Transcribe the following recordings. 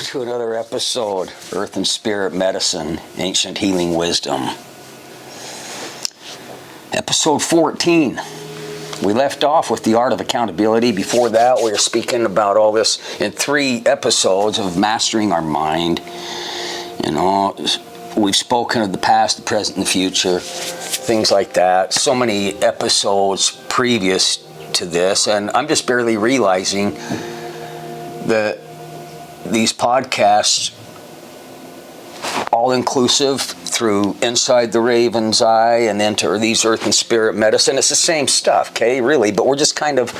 to another episode, Earth and Spirit Medicine, Ancient Healing Wisdom. Episode 14. We left off with the art of accountability. Before that, we were speaking about all this in 3 episodes of mastering our mind. You know, we've spoken of the past, the present, and the future, things like that. So many episodes previous to this, and I'm just barely realizing that these podcasts, all inclusive through Inside the Raven's Eye and Enter these Earth and Spirit Medicine, it's the same stuff, okay, really, but we're just kind of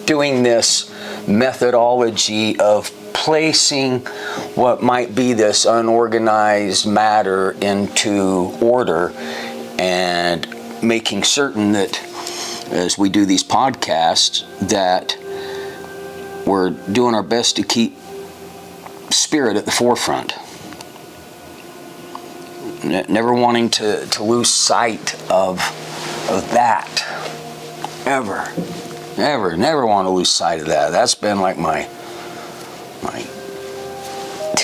doing this methodology of placing what might be this unorganized matter into order and making certain that as we do these podcasts that we're doing our best to keep spirit at the forefront. Never wanting to lose sight of that. Never want to lose sight of that. That's been like my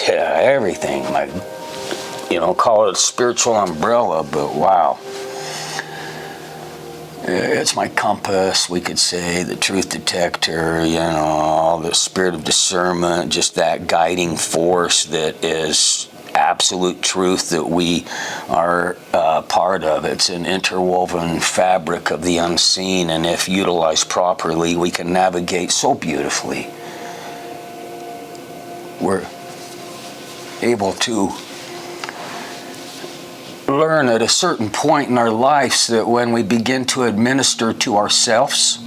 everything. Call it a spiritual umbrella, but wow. It's my compass, we could say, the truth detector, the spirit of discernment, just that guiding force that is absolute truth that we are part of. It's an interwoven fabric of the unseen, and if utilized properly, we can navigate so beautifully. We're able to learn at a certain point in our lives that when we begin to administer to ourselves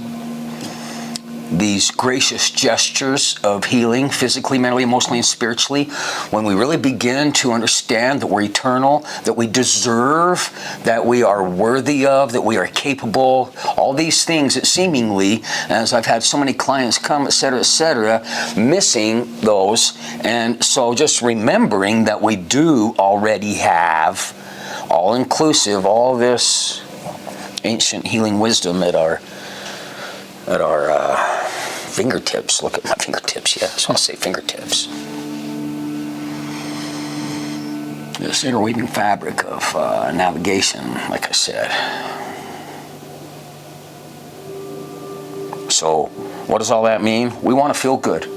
these gracious gestures of healing, physically, mentally, emotionally, and spiritually, when we really begin to understand that we're eternal, that we deserve, that we are worthy of, that we are capable, all these things that seemingly, as I've had so many clients come, etc., missing those, and so just remembering that we do already have all-inclusive, all this ancient healing wisdom at our fingertips. Look at my fingertips. Yeah, I just want to say fingertips. This interweaving fabric of navigation, like I said. So, what does all that mean? We want to feel good.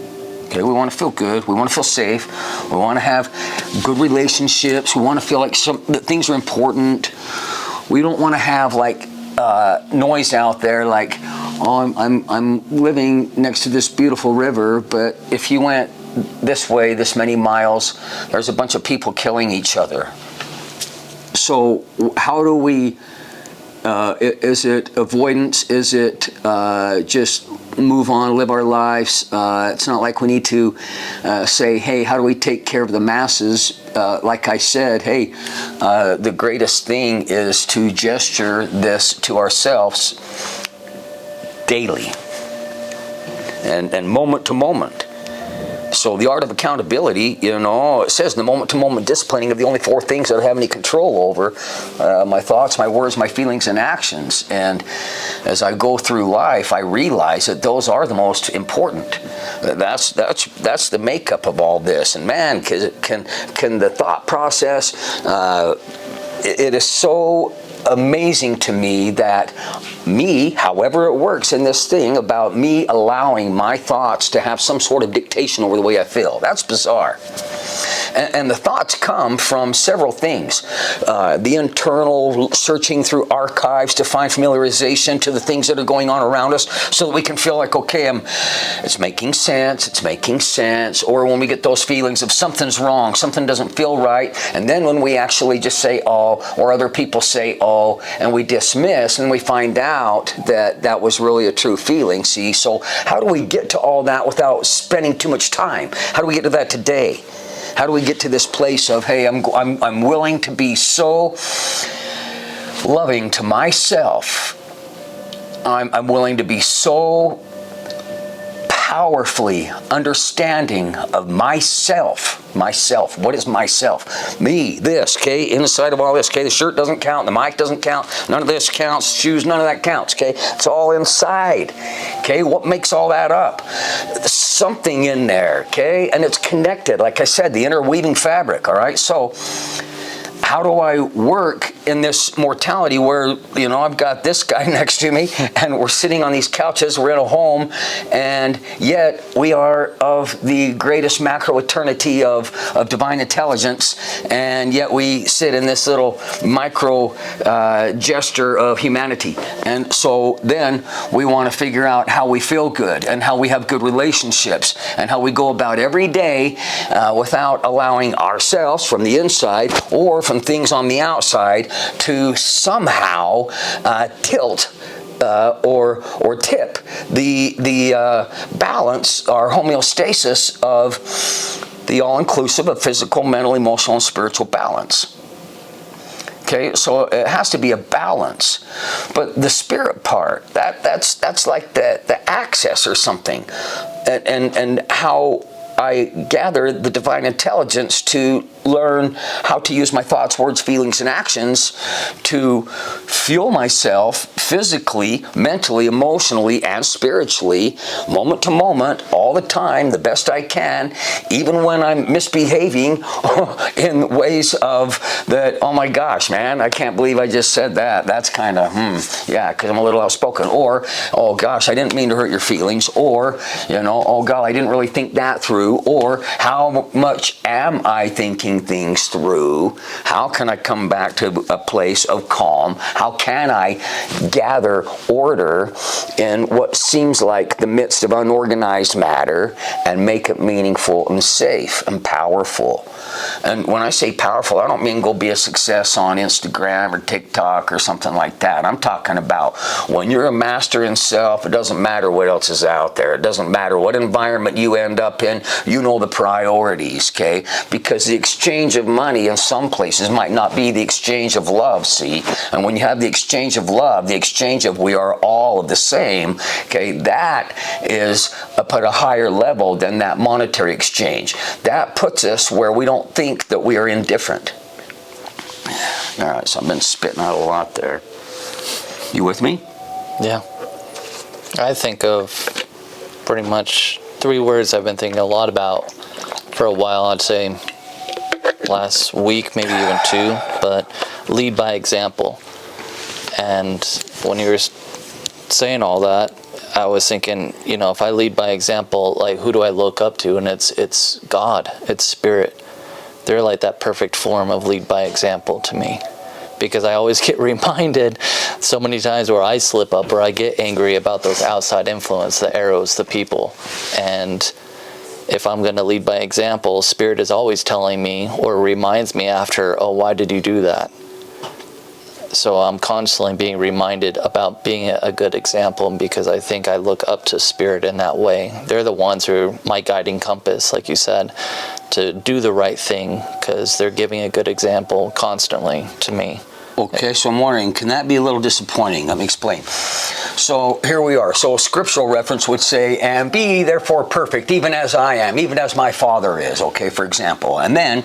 Okay, we want to feel good. We want to feel safe. We want to have good relationships. We want to feel like that things are important. We don't want to have noise out there like, oh, I'm living next to this beautiful river, but if you went this way, this many miles, there's a bunch of people killing each other. So how do we, is it avoidance? Is it just move on, live our lives? It's not like we need to say, hey, how do we take care of the masses? Like I said, hey, the greatest thing is to gesture this to ourselves daily and moment to moment. So the art of accountability, it says the moment-to-moment disciplining of the only 4 things that I have any control over, my thoughts, my words, my feelings, and actions. And as I go through life, I realize that those are the most important. That's the makeup of all this. And man, can the thought process, it is so amazing to me that me, however it works in this thing about me allowing my thoughts to have some sort of dictation over the way I feel. That's bizarre. And the thoughts come from several things. The internal searching through archives to find familiarization to the things that are going on around us so that we can feel like, okay, it's making sense. Or when we get those feelings of something's wrong, something doesn't feel right. And then when we actually just say, oh, or other people say, oh, and we dismiss, and we find out that that was really a true feeling. See, so how do we get to all that without spending too much time? How do we get to that today? How do we get to this place of, hey, I'm willing to be so loving to myself. I'm willing to be so powerfully understanding of myself. What is myself? Me, this, okay? Inside of all this, okay? The shirt doesn't count, the mic doesn't count, none of this counts, shoes, none of that counts, okay? It's all inside, okay? What makes all that up? something in there, okay? And it's connected, like I said, the interweaving fabric, all right? So how do I work in this mortality where, you know, I've got this guy next to me and we're sitting on these couches, we're in a home, and yet we are of the greatest macro eternity of divine intelligence, and yet we sit in this little micro gesture of humanity. And so then we want to figure out how we feel good and how we have good relationships and how we go about every day without allowing ourselves from the inside or from things on the outside to somehow tilt or tip the balance or homeostasis of the all-inclusive of physical, mental, emotional, and spiritual balance. Okay, so it has to be a balance. But the spirit part, that's like the access or something. And how I gather the divine intelligence to learn how to use my thoughts, words, feelings, and actions to fuel myself physically, mentally, emotionally, and spiritually, moment to moment, all the time, the best I can, even when I'm misbehaving in ways of that, oh my gosh, man, I can't believe I just said that. That's kind of, yeah, because I'm a little outspoken. Or, oh gosh, I didn't mean to hurt your feelings. Or, you know, oh God, I didn't really think that through. Or, how much am I thinking things through? How can I come back to a place of calm? How can I gather order in what seems like the midst of unorganized matter and make it meaningful and safe and powerful? And when I say powerful, I don't mean go be a success on Instagram or TikTok or something like that. I'm talking about when you're a master in self, it doesn't matter what else is out there. It doesn't matter what environment you end up in. You know the priorities, okay? Because the exchange of money in some places might not be the exchange of love, see? And when you have the exchange of love, the exchange of we are all of the same, okay, that is up at a higher level than that monetary exchange. That puts us where we don't think that we are indifferent. All right, so I've been spitting out a lot there. You with me? Yeah. I think of pretty much 3 words I've been thinking a lot about for a while. I'd say last week, maybe even 2, but lead by example. And when you were saying all that, I was thinking, you know, if I lead by example, like, who do I look up to? And it's God, it's Spirit. They're like that perfect form of lead by example to me, because I always get reminded so many times where I slip up or I get angry about those outside influence, the arrows, the people. And if I'm going to lead by example, Spirit is always telling me or reminds me after, oh, why did you do that? So I'm constantly being reminded about being a good example, because I think I look up to Spirit in that way. They're the ones who are my guiding compass, like you said, to do the right thing, because they're giving a good example constantly to me. Okay, so I'm wondering, can that be a little disappointing? Let me explain. So here we are. So a scriptural reference would say, and be ye therefore perfect, even as I am, even as my Father is, okay, for example. And then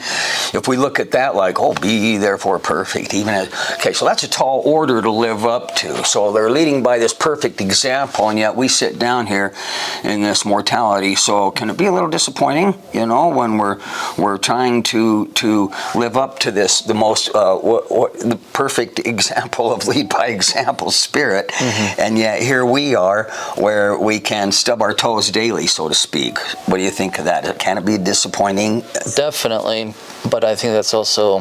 if we look at that like, oh, be ye therefore perfect, even as, okay, so that's a tall order to live up to. So they're leading by this perfect example, and yet we sit down here in this mortality. So can it be a little disappointing, you know, when we're trying to live up to this, the most, the perfect example of lead by example Spirit, and yet here we are where we can stub our toes daily, so to speak. What do you think of that? Can it be disappointing? Definitely, but I think that's also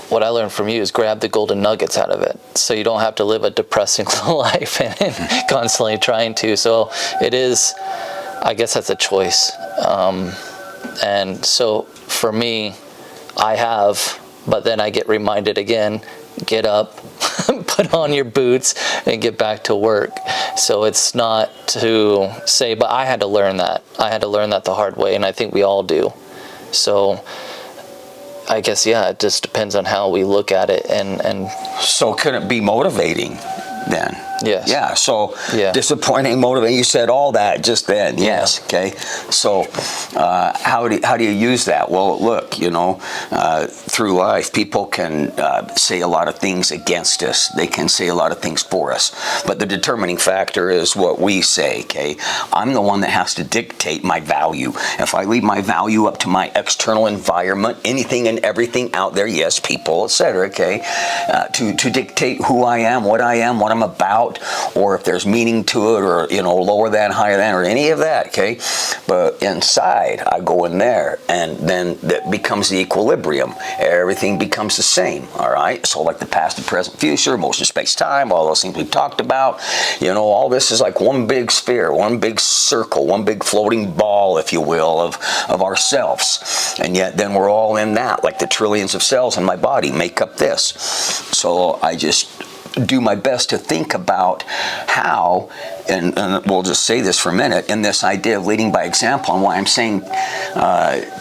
what I learned from you is grab the golden nuggets out of it, so you don't have to live a depressing life and constantly trying to. So it is, I guess that's a choice. And so for me, I have, but then I get reminded again, get up, put on your boots, and get back to work. So it's not to say, but I had to learn that. I had to learn that the hard way, and I think we all do. So I guess, yeah, it just depends on how we look at it. And so can it be motivating then? Yes. Yeah. So Yeah. disappointing, motivating. You said all that just then. Yes. Yeah. Okay. So how do you use that? Well, look, through life, people can say a lot of things against us. They can say a lot of things for us. But the determining factor is what we say. Okay. I'm the one that has to dictate my value. If I leave my value up to my external environment, anything and everything out there, yes, people, etc. Okay, to dictate who I am, what I'm about, or if there's meaning to it, or lower than, higher than, or any of that. Okay, but inside, I go in there, and then that becomes the equilibrium. Everything becomes the same. All right. So like the past, the present, future, motion, space, time, all those things we talked about. All this is like one big sphere, one big circle, one big floating ball, if you will, of ourselves. And yet then we're all in that, like the trillions of cells in my body make up this. So I just do my best to think about how, and we'll just say this for a minute, in this idea of leading by example, and why I'm saying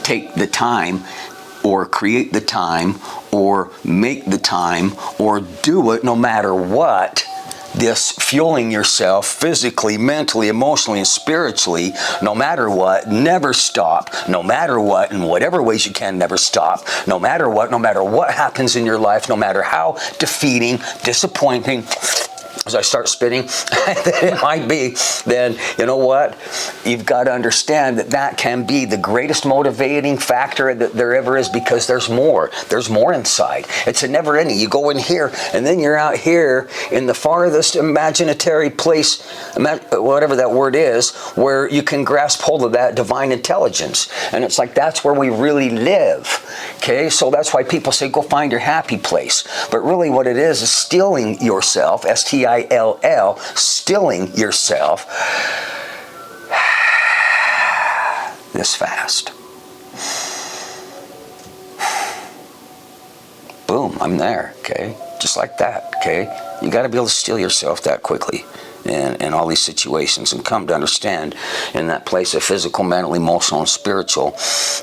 take the time, or create the time, or make the time, or do it no matter what. This fueling yourself physically, mentally, emotionally, and spiritually, no matter what, never stop, no matter what, in whatever ways you can, never stop, no matter what happens in your life, no matter how defeating, disappointing, as I start spitting, it might be, then you know what? You've got to understand that can be the greatest motivating factor that there ever is, because there's more. There's more inside. It's a never ending. You go in here, and then you're out here in the farthest imaginary place, whatever that word is, where you can grasp hold of that divine intelligence. And it's like that's where we really live. Okay, so that's why people say go find your happy place. But really what it is stealing yourself, S-T-I-L-L, stealing yourself this fast. Boom, I'm there, okay? Just like that, okay? You got to be able to steal yourself that quickly in all these situations, and come to understand in that place of physical, mental, emotional, and spiritual,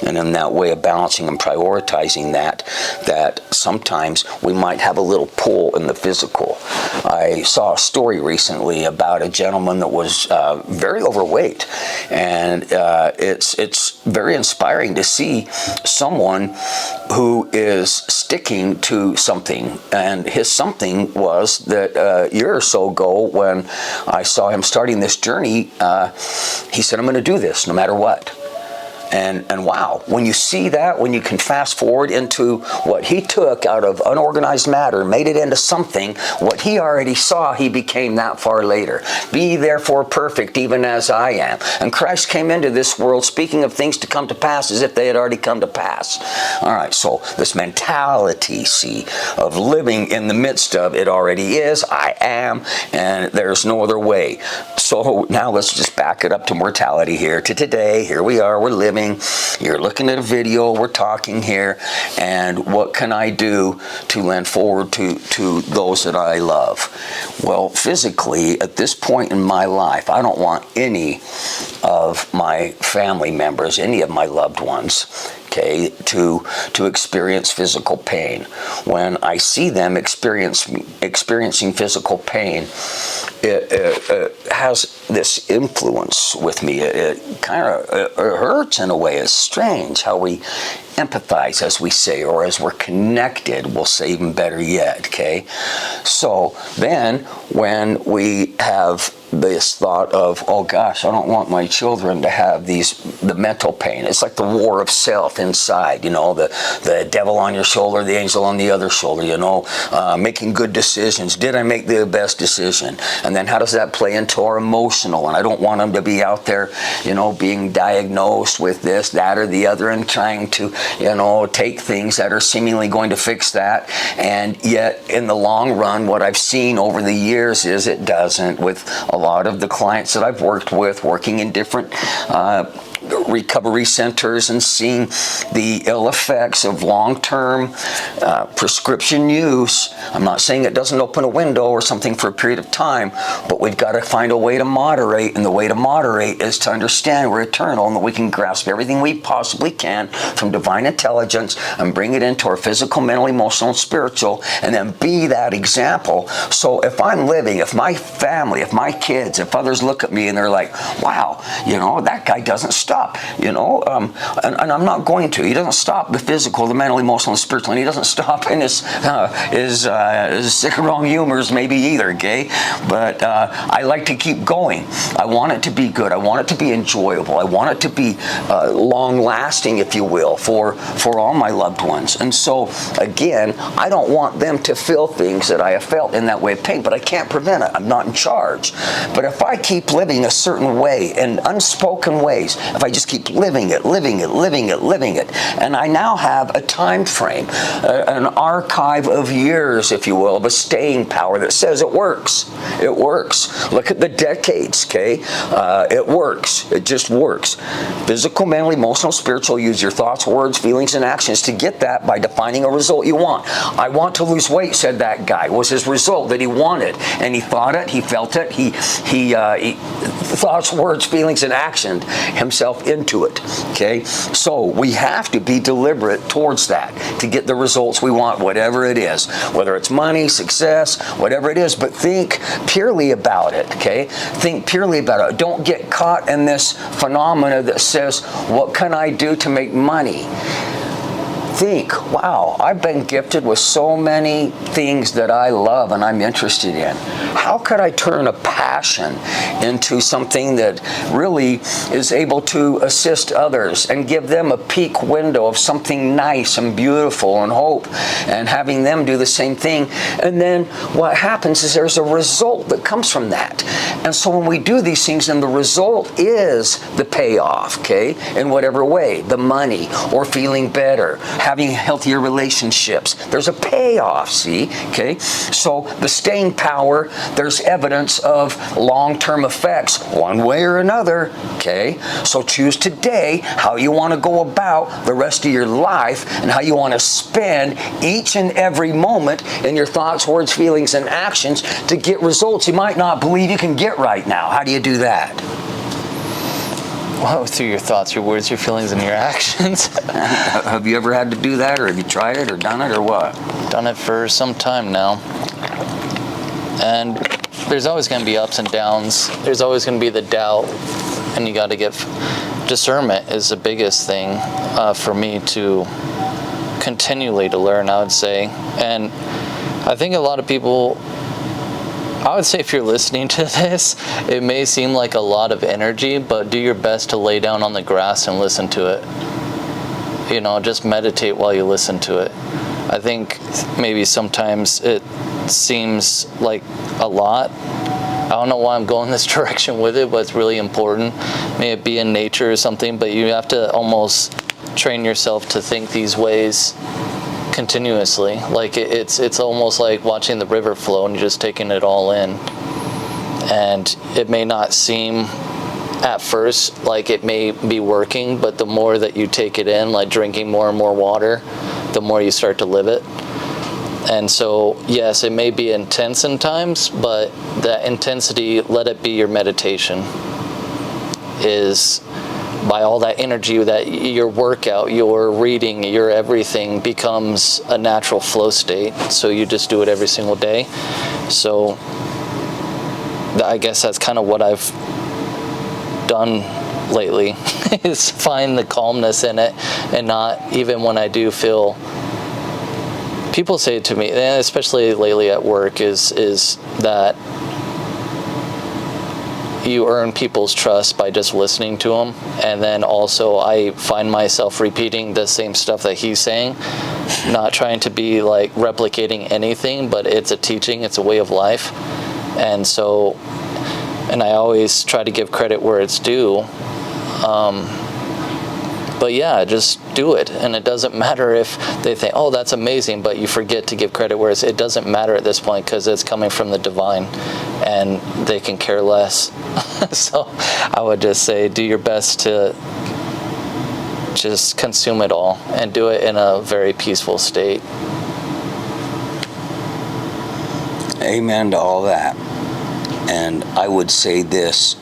and in that way of balancing and prioritizing that sometimes we might have a little pull in the physical. I saw a story recently about a gentleman that was very overweight, and it's very inspiring to see someone who is sticking to something. And his something was that a year or so ago, when I saw him starting this journey, he said, I'm going to do this no matter what. And wow, when you see that, when you can fast forward into what he took out of unorganized matter, made it into something, what he already saw, he became that far later. Be therefore perfect, even as I am. And Christ came into this world speaking of things to come to pass as if they had already come to pass. All right, so this mentality, see, of living in the midst of it already is, I am, and there's no other way. So now let's just back it up to mortality here, to today. Here we are, we're living. You're looking at a video, we're talking here, and what can I do to lend forward to those that I love? Well, physically, at this point in my life, I don't want any of my family members, any of my loved ones, okay, to experience physical pain. When I see them experiencing physical pain, it has this influence with me. It kind of hurts in a way. It's strange how we empathize, as we say, or as we're connected, we'll say even better yet, okay? So then when we have this thought of, oh gosh, I don't want my children to have the mental pain. It's like the war of self inside, the devil on your shoulder, the angel on the other shoulder, making good decisions. Did I make the best decision? And then how does that play into our emotional? And I don't want them to be out there, being diagnosed with this, that, or the other, and trying to, take things that are seemingly going to fix that. And yet in the long run, what I've seen over the years is it doesn't. With a lot of the clients that I've worked with, working in different recovery centers and seeing the ill effects of long-term prescription use. I'm not saying it doesn't open a window or something for a period of time, but we've got to find a way to moderate, and the way to moderate is to understand we're eternal and that we can grasp everything we possibly can from divine intelligence and bring it into our physical, mental, emotional, and spiritual, and then be that example. So if I'm living, if my family, if my kids, if others look at me and they're like, wow, that guy doesn't stop, and I'm not going to. He doesn't stop the physical, the mental, emotional, and spiritual, and he doesn't stop in his sick and wrong humors maybe either, okay? But I like to keep going. I want it to be good. I want it to be enjoyable. I want it to be long-lasting, if you will, for all my loved ones. And so, again, I don't want them to feel things that I have felt in that way of pain, but I can't prevent it. I'm not in charge. But if I keep living a certain way in unspoken ways, if I just keep living it, and I now have a time frame, an archive of years, if you will, of a staying power that says it works. It works. Look at the decades, okay? It works. It just works. Physical, mental, emotional, spiritual, use your thoughts, words, feelings, and actions to get that by defining a result you want. I want to lose weight, said that guy, was his result that he wanted. And he thought it, he felt it, he thoughts, words, feelings, and actioned himself into it, okay? So we have to be deliberate towards that to get the results we want, whatever it is, whether it's money, success, whatever it is, but think purely about it, okay? Think purely about it. Don't get caught in this phenomena that says, what can I do to make money? Think, wow, I've been gifted with so many things that I love and I'm interested in. How could I turn a passion into something that really is able to assist others and give them a peek window of something nice and beautiful and hope, and having them do the same thing? And then what happens is there's a result that comes from that. And so when we do these things, and the result is the payoff, okay, in whatever way, the money or feeling better, having healthier relationships. There's a payoff, see? Okay? So the staying power, there's evidence of long-term effects one way or another, okay? So choose today how you want to go about the rest of your life and how you want to spend each and every moment in your thoughts, words, feelings, and actions to get results you might not believe you can get right now. How do you do that? Well, through your thoughts, your words, your feelings, and your actions. Have you ever had to do that, or have you tried it, or done it, or what? Done it for some time now. And there's always going to be ups and downs. There's always going to be the doubt, and you got to get discernment is the biggest thing for me to continually to learn, I would say. And I think a lot of people, I would say if you're listening to this, it may seem like a lot of energy, but do your best to lay down on the grass and listen to it. Just meditate while you listen to it. I think maybe sometimes it seems like a lot. I don't know why I'm going this direction with it, but it's really important. May it be in nature or something, but you have to almost train yourself to think these ways continuously. Like it's almost like watching the river flow and you're just taking it all in. And it may not seem at first like it may be working, but the more that you take it in, like drinking more and more water, the more you start to live it. And so, yes, it may be intense in times, but that intensity, let it be your meditation, is by all that energy that your workout, your reading, your everything becomes a natural flow state. So you just do it every single day. So I guess that's kind of what I've done lately is find the calmness in it, and not even when I do feel, people say to me, especially lately at work, is that you earn people's trust by just listening to them. And then also I find myself repeating the same stuff that he's saying, not trying to be like replicating anything, but it's a teaching, it's a way of life. And so, and I always try to give credit where it's due. But yeah, just do it. And it doesn't matter if they think, oh, that's amazing, but you forget to give credit where it doesn't matter at this point, because it's coming from the divine and they can care less. So I would just say do your best to just consume it all and do it in a very peaceful state. Amen to all that. And I would say this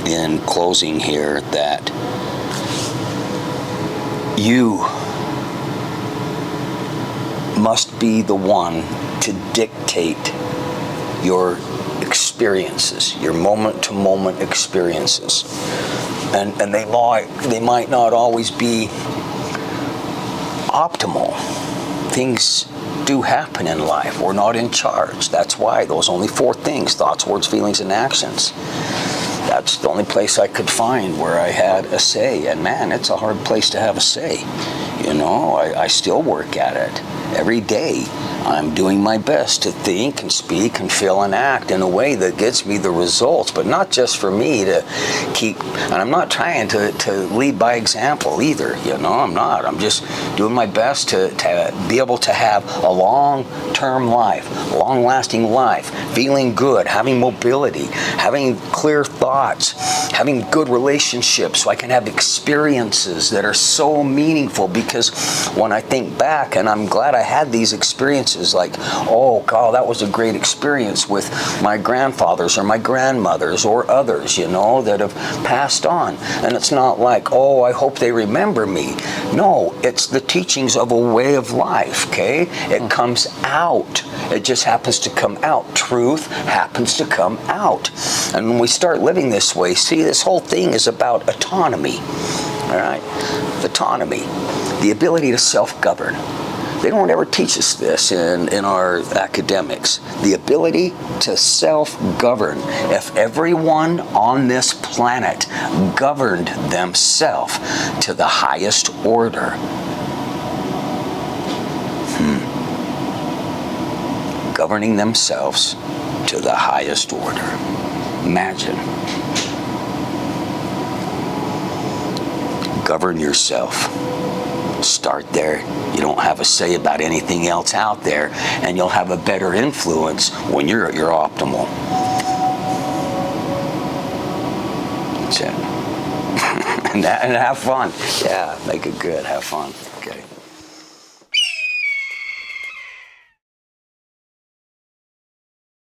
in closing here, that you must be the one to dictate your experiences, your moment-to-moment experiences. And they might not always be optimal. Things do happen in life. We're not in charge. That's why those only 4 things: thoughts, words, feelings, and actions. That's the only place I could find where I had a say. And man, it's a hard place to have a say. You know, I still work at it. Every day, I'm doing my best to think and speak and feel and act in a way that gets me the results, but not just for me to keep, and I'm not trying to lead by example either, you know, I'm not. I'm just doing my best to be able to have a long-term life, long-lasting life, feeling good, having mobility, having clear thoughts, having good relationships, so I can have experiences that are so meaningful. Because when I think back, and I'm glad I had these experiences, like, oh God, that was a great experience with my grandfathers or my grandmothers or others, you know, that have passed on. And it's not like, oh, I hope they remember me. No, it's the teachings of a way of life, okay? It comes out. It just happens to come out. Truth happens to come out. And when we start living this way, see, this whole thing is about autonomy, all right? Autonomy, the ability to self-govern. They don't ever teach us this in our academics. The ability to self-govern. If everyone on this planet governed themselves to the highest order, governing themselves to the highest order. Imagine. Govern yourself. Start there. You don't have a say about anything else out there, and you'll have a better influence when you're at your optimal. That's it. and have fun. Yeah, make it good. Have fun.